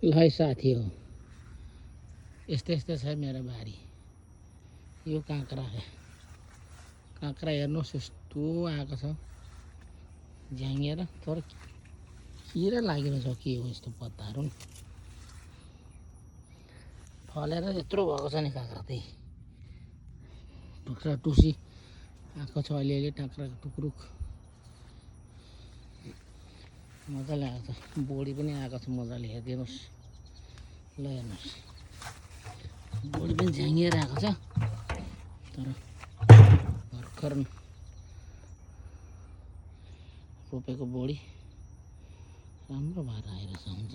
ल है साथी हो, यस्तै यस्तै छ मेरो बारी। यो काँक्रा हेर्नुहोस् यस्तो आएको छ झ्याङ्गेर, तर किरा लागेको छ के हो यस्तो पत्ताहरू फलेर यत्रो भएको छ नि काँक्रा। त्यही टुक्रा टुसी आएको छ अलिअलि टाक्रा टुक्रुक मजाले आएको छ। बोडी पनि आएको छ मजाले, हेरिदिनुहोस् ल, हेर्नुहोस् बोडी पनि झ्याङ्गिएर आएको छ। तर भर्खर रोपेको बोडी राम्रो भएर आइरहेछ। हुन्छ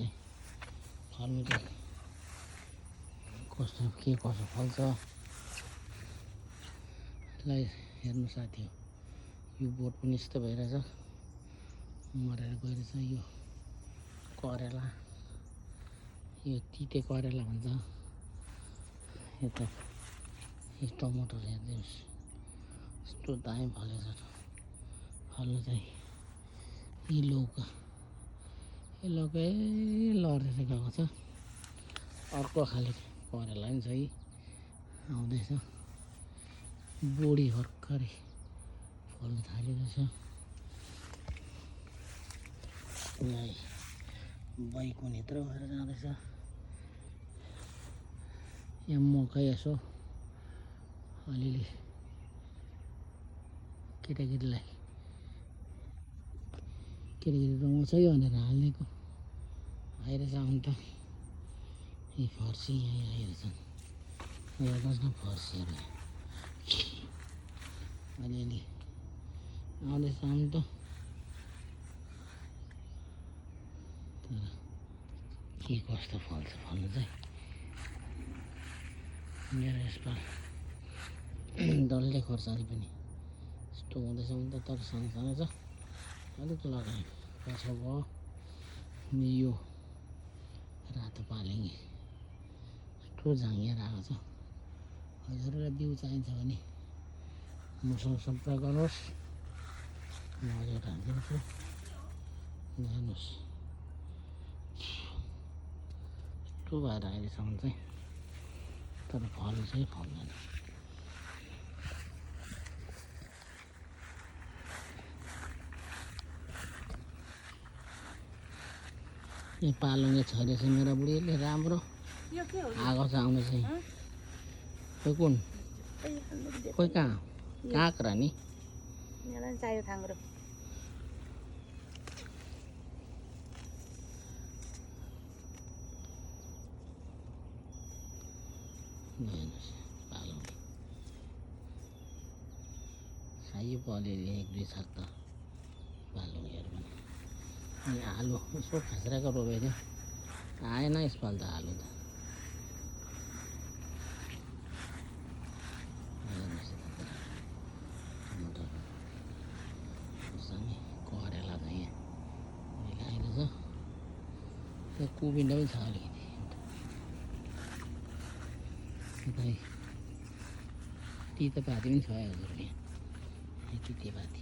फल्नु चाहिँ कस्तो के कसो फल्छ ल हेर्नु साथी हो। यो बोट पनि यस्तो भइरहेछ, मरेर गइरहेछ। यो करेला, यो तिते करेला भन्छ। यता यो टमाटर हेरिदिनुहोस् यस्तो दामी फलेछ। फल्नु चाहिँ यी लौका लडेर गएको छ। अर्को खाले करेला पनि छ, यी आउँदैछ। बोडी भर्खरै फल्नु थालिरहेछ। यहाँ बैगुन यत्रो भएर जाँदैछ। यहाँ मकै यसो अलिअलि केटाकेटी रमाउँछ यो भनेर हालेको आइरहेछ। आउनु त यी फर्सी यहाँ आइरहेछन्, हेर्नुहोस् न फर्सीहरू अलिअलि आउँदैछ। आउनु त तर के कस्तो फल्छ फल्नु चाहिँ मेरो यसपाल डल्ले खोर्सानी पनि यस्तो हुँदैछ। हुन त तर सानो छ, अलिक लगाएँ कसो भयो। यो रातो पालेङ्गे यस्तो झाँगिएर आएको छ। हजुरलाई बिउ चाहिन्छ भने मसँग सम्पर्क गर्नुहोस्, म हजुर हालिदिन्छु। जानुहोस् यस्तो भएर अहिलेसम्म चाहिँ, तर फल चाहिँ फल्दैन। यो पालुङ्गे छरेछ मेरो बुढीले, राम्रो आएको छ आउनु चाहिँ। खोइ कुन खोइ कहाँ काँक्रा नि चाहियो थाङ्ग्रो। हेर्नुहोस् पालुङ्गे खाइयो पो अलिअलि एक दुई छाक त पालुङ्गेहरू पनि। अनि आलु यसो खास्राको रोपेको थियो, आएन यसपालि त आलु त। हेर्नुहोस् टमाटर खोर्सानी करेला चाहिँ यहाँ आइरहेछ। त्यो कुबिन्डा पनि छ अलिकति। तितेपाती पनि छ हजुर, यहाँ तितेपाती।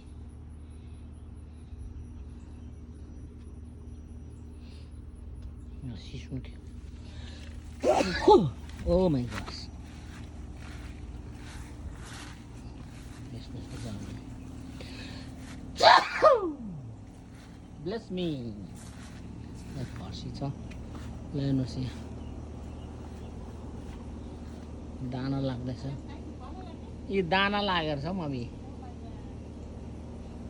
सिस्नु थियो। ओ माई गॉड, ब्लेस मी। फर्सी छ, ल हेर्नुहोस् यहाँ दाना लाग्दैछ। यो दाना लागेर छ मम्मी,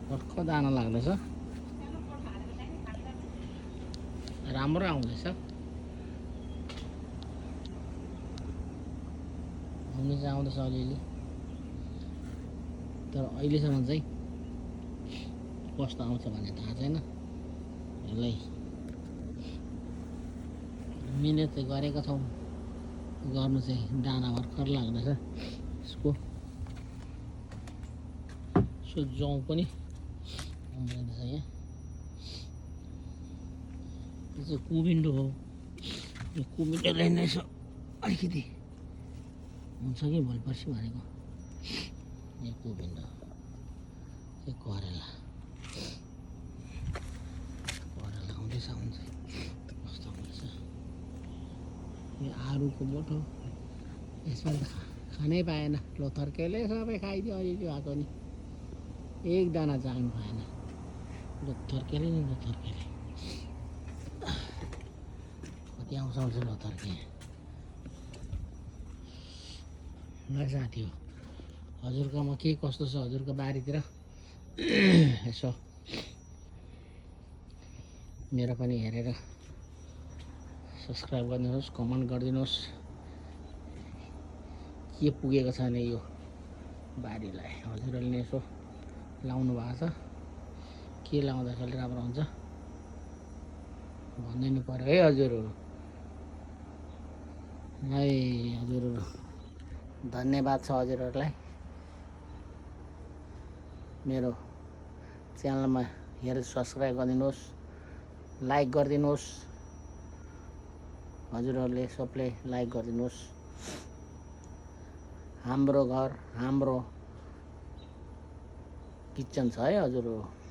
भर्खर दाना लाग्दैछ, राम्रो आउँदैछ। आउनु चाहिँ आउँदैछ अलिअलि, तर अहिलेसम्म चाहिँ कस्तो आउँछ भन्ने थाहा छैन। ल मिहिनेत चाहिँ गरेका छौँ, गर्नु चाहिँ दाना भर्खर लाग्दैछ यसको। सो जौँ पनि उम्रिँदैछ यहाँ। यो चाहिँ कुबिन्डो हो। यो कुबिन्डोलाई नै यसो अलिकति हुन्छ कि भोलि पर्सि भनेको। यो कुबिन्डो, यो करेला आउँदैछ। हुन्छ कस्तो आउँदैछ यो आरुको बोटो यसमा त खानै पाएन लोथर्केले सबै खाइदियो अहिले भएको नि एक दाना चाख्नु पाएन लोथर्केले नि लोथर्केले कति आउँछ आउँछ लोथर्के ल साथी हो हजुरकोमा के कस्तो छ हजुरको बारीतिर यसो मेरो पनि हेरेर सब्सक्राइब गरिदिनुहोस् कमेन्ट गरिदिनुहोस् के पुगेको छ भने यो बारीलाई हजुरहरूले यसो लाउनु भएको छ के लाउँदाखेरि राम्रो हुन्छ भनिदिनु पर्यो है हजुरहरू है हजुरहरू धन्यवाद छ हजुरहरूलाई मेरो च्यानलमा हेरेर सब्सक्राइब गरिदिनुहोस् लाइक गरिदिनुहोस् हजुरहरूले सबले लाइक गरिदिनुहोस् हाम्रो घर हाम्रो किचन छ है हजुरहरू